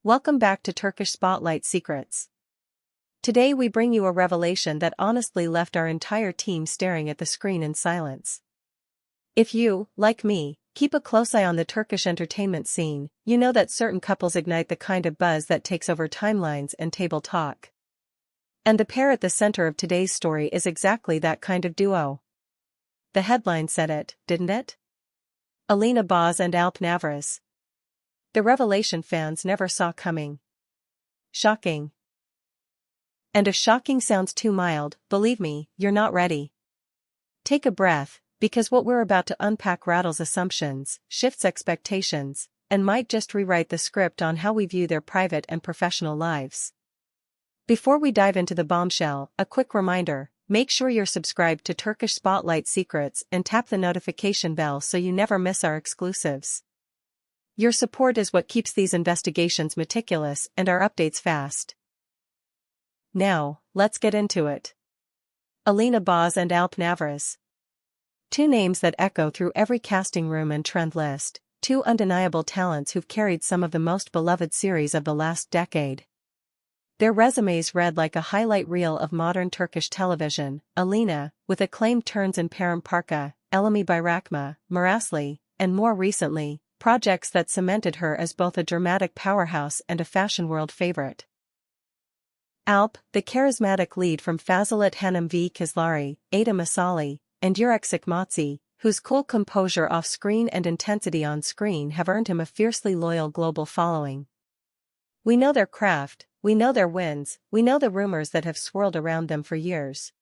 Welcome back to Turkish Spotlight Secrets. Today we bring you a revelation that honestly left our entire team staring at the screen in silence. If you, like me, keep a close eye on the Turkish entertainment scene, you know that certain couples ignite the kind of buzz that takes over timelines and table talk. And the pair at the center of today's story is exactly that kind of duo. The headline said it, didn't it? Alina Boz and Alp Navruz. The revelation fans never saw coming. Shocking. And if shocking sounds too mild, believe me, you're not ready. Take a breath, because what we're about to unpack rattles assumptions, shifts expectations, and might just rewrite the script on how we view their private and professional lives. Before we dive into the bombshell, a quick reminder, make sure you're subscribed to Turkish Spotlight Secrets and tap the notification bell so you never miss our exclusives. Your support is what keeps these investigations meticulous and our updates fast. Now, let's get into it. Alina Boz and Alp Navruz. Two names that echo through every casting room and trend list, two undeniable talents who've carried some of the most beloved series of the last decade. Their resumes read like a highlight reel of modern Turkish television. Alina, with acclaimed turns in Paramparka, Elimi Bayrakma, Marasli, and more recently, projects that cemented her as both a dramatic powerhouse and a fashion world favorite. Alp, the charismatic lead from Fazilet Hanım v Kızları, Ada Masali, and Yürek Sıkması, whose cool composure off-screen and intensity on-screen have earned him a fiercely loyal global following. We know their craft, we know their wins, we know the rumors that have swirled around them for years.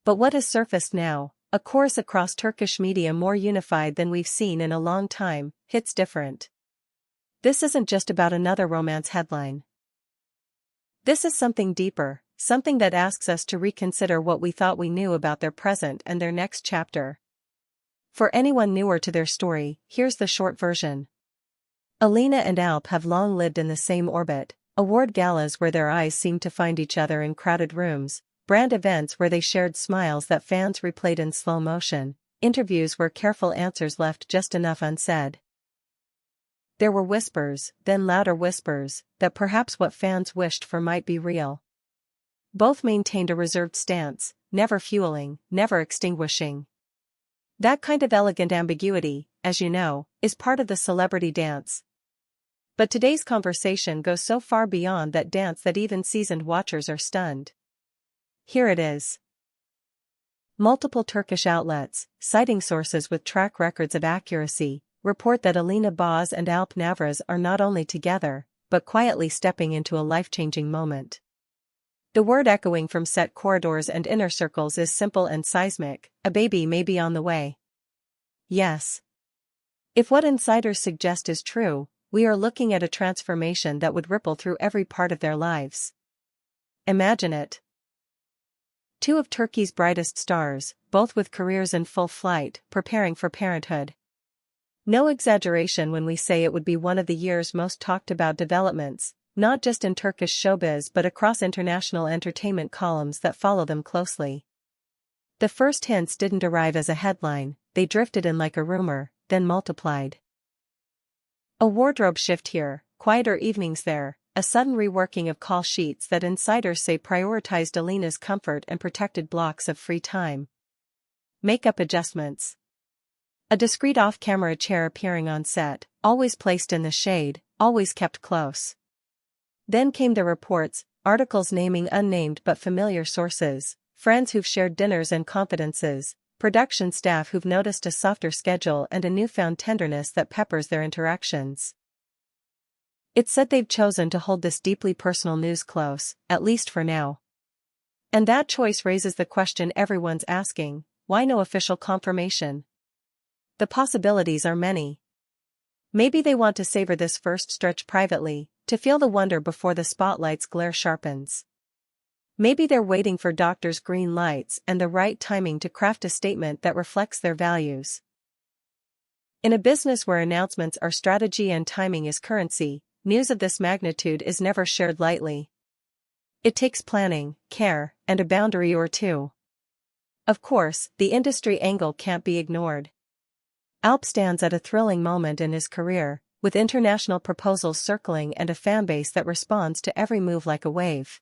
But what has surfaced now? A chorus across Turkish media more unified than we've seen in a long time, hits different. This isn't just about another romance headline. This is something deeper, something that asks us to reconsider what we thought we knew about their present and their next chapter. For anyone newer to their story, here's the short version. Alina and Alp have long lived in the same orbit, award galas where their eyes seemed to find each other in crowded rooms, brand events where they shared smiles that fans replayed in slow motion, interviews where careful answers left just enough unsaid. There were whispers, then louder whispers, that perhaps what fans wished for might be real. Both maintained a reserved stance, never fueling, never extinguishing. That kind of elegant ambiguity, as you know, is part of the celebrity dance. But today's conversation goes so far beyond that dance that even seasoned watchers are stunned. Here it is. Multiple Turkish outlets, citing sources with track records of accuracy, report that Alina Boz and Alp Navruz are not only together, but quietly stepping into a life-changing moment. The word echoing from set corridors and inner circles is simple and seismic: a baby may be on the way. Yes. If what insiders suggest is true, we are looking at a transformation that would ripple through every part of their lives. Imagine it. Two of Turkey's brightest stars, both with careers in full flight, preparing for parenthood. No exaggeration when we say it would be one of the year's most talked about developments, not just in Turkish showbiz but across international entertainment columns that follow them closely. The first hints didn't arrive as a headline, they drifted in like a rumor, then multiplied. A wardrobe shift here, quieter evenings there, a sudden reworking of call sheets that insiders say prioritized Alina's comfort and protected blocks of free time. Makeup adjustments. A discreet off-camera chair appearing on set, always placed in the shade, always kept close. Then came the reports, articles naming unnamed but familiar sources, friends who've shared dinners and confidences, production staff who've noticed a softer schedule and a newfound tenderness that peppers their interactions. It's said they've chosen to hold this deeply personal news close, at least for now. And that choice raises the question everyone's asking: why no official confirmation? The possibilities are many. Maybe they want to savor this first stretch privately, to feel the wonder before the spotlight's glare sharpens. Maybe they're waiting for doctors' green lights and the right timing to craft a statement that reflects their values. In a business where announcements are strategy and timing is currency, news of this magnitude is never shared lightly. It takes planning, care, and a boundary or two. Of course, the industry angle can't be ignored. Alp stands at a thrilling moment in his career, with international proposals circling and a fanbase that responds to every move like a wave.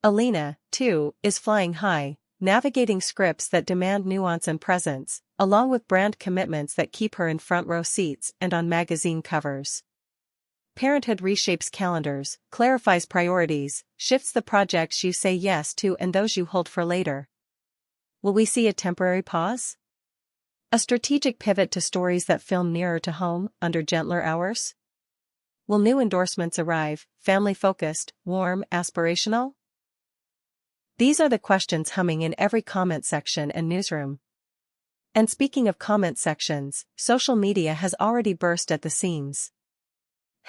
Alina, too, is flying high, navigating scripts that demand nuance and presence, along with brand commitments that keep her in front-row seats and on magazine covers. Parenthood reshapes calendars, clarifies priorities, shifts the projects you say yes to and those you hold for later. Will we see a temporary pause? A strategic pivot to stories that film nearer to home, under gentler hours? Will new endorsements arrive, family-focused, warm, aspirational? These are the questions humming in every comment section and newsroom. And speaking of comment sections, social media has already burst at the seams.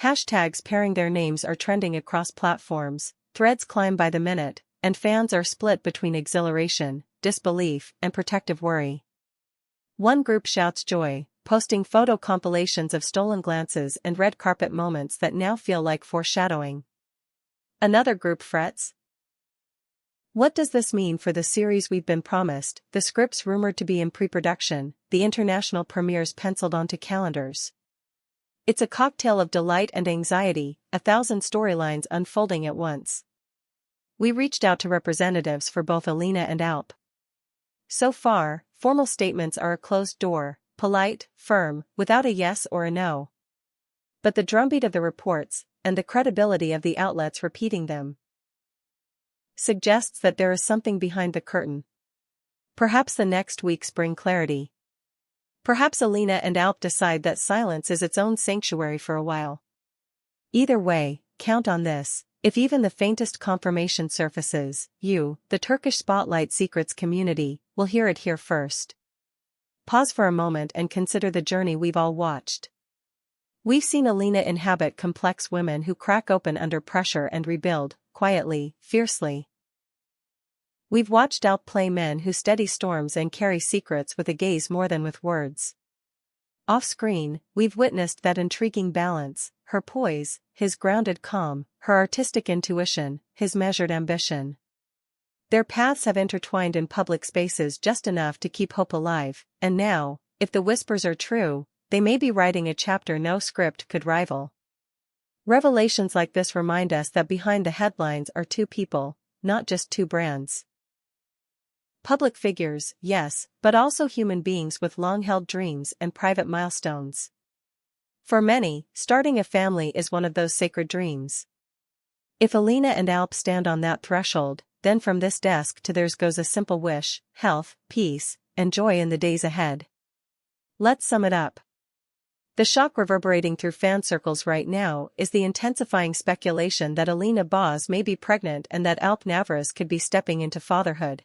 Hashtags pairing their names are trending across platforms, threads climb by the minute, and fans are split between exhilaration, disbelief, and protective worry. One group shouts joy, posting photo compilations of stolen glances and red carpet moments that now feel like foreshadowing. Another group frets. What does this mean for the series we've been promised, the scripts rumored to be in pre-production, the international premieres penciled onto calendars? It's a cocktail of delight and anxiety, 1,000 storylines unfolding at once. We reached out to representatives for both Alina and Alp. So far, formal statements are a closed door, polite, firm, without a yes or a no. But the drumbeat of the reports, and the credibility of the outlets repeating them, suggests that there is something behind the curtain. Perhaps the next weeks bring clarity. Perhaps Alina and Alp decide that silence is its own sanctuary for a while. Either way, count on this: if even the faintest confirmation surfaces, you, the Turkish Spotlight Secrets community, will hear it here first. Pause for a moment and consider the journey we've all watched. We've seen Alina inhabit complex women who crack open under pressure and rebuild, quietly, fiercely. We've watched Alp play men who steady storms and carry secrets with a gaze more than with words. Off-screen, we've witnessed that intriguing balance, her poise, his grounded calm, her artistic intuition, his measured ambition. Their paths have intertwined in public spaces just enough to keep hope alive, and now, if the whispers are true, they may be writing a chapter no script could rival. Revelations like this remind us that behind the headlines are two people, not just two brands. Public figures, yes, but also human beings with long-held dreams and private milestones. For many, starting a family is one of those sacred dreams. If Alina and Alp stand on that threshold, then from this desk to theirs goes a simple wish: health, peace, and joy in the days ahead. Let's sum it up. The shock reverberating through fan circles right now is the intensifying speculation that Alina Boz may be pregnant and that Alp Navruz could be stepping into fatherhood.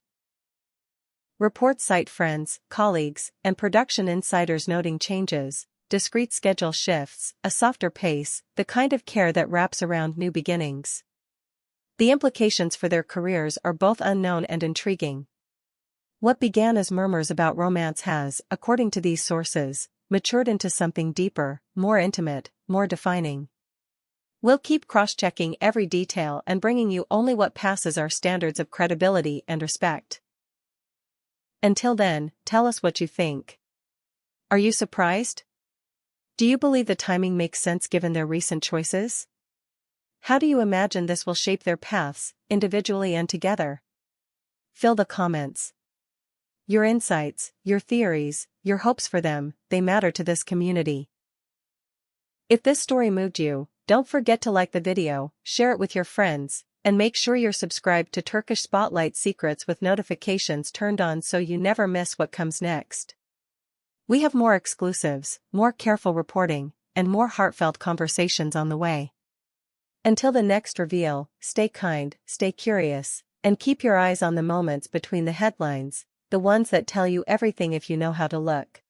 Reports cite friends, colleagues, and production insiders noting changes, discrete schedule shifts, a softer pace, the kind of care that wraps around new beginnings. The implications for their careers are both unknown and intriguing. What began as murmurs about romance has, according to these sources, matured into something deeper, more intimate, more defining. We'll keep cross-checking every detail and bringing you only what passes our standards of credibility and respect. Until then, tell us what you think. Are you surprised? Do you believe the timing makes sense given their recent choices? How do you imagine this will shape their paths, individually and together? Fill the comments. Your insights, your theories, your hopes for them, they matter to this community. If this story moved you, don't forget to like the video, share it with your friends, and make sure you're subscribed to Turkish Spotlight Secrets with notifications turned on so you never miss what comes next. We have more exclusives, more careful reporting, and more heartfelt conversations on the way. Until the next reveal, stay kind, stay curious, and keep your eyes on the moments between the headlines, the ones that tell you everything if you know how to look.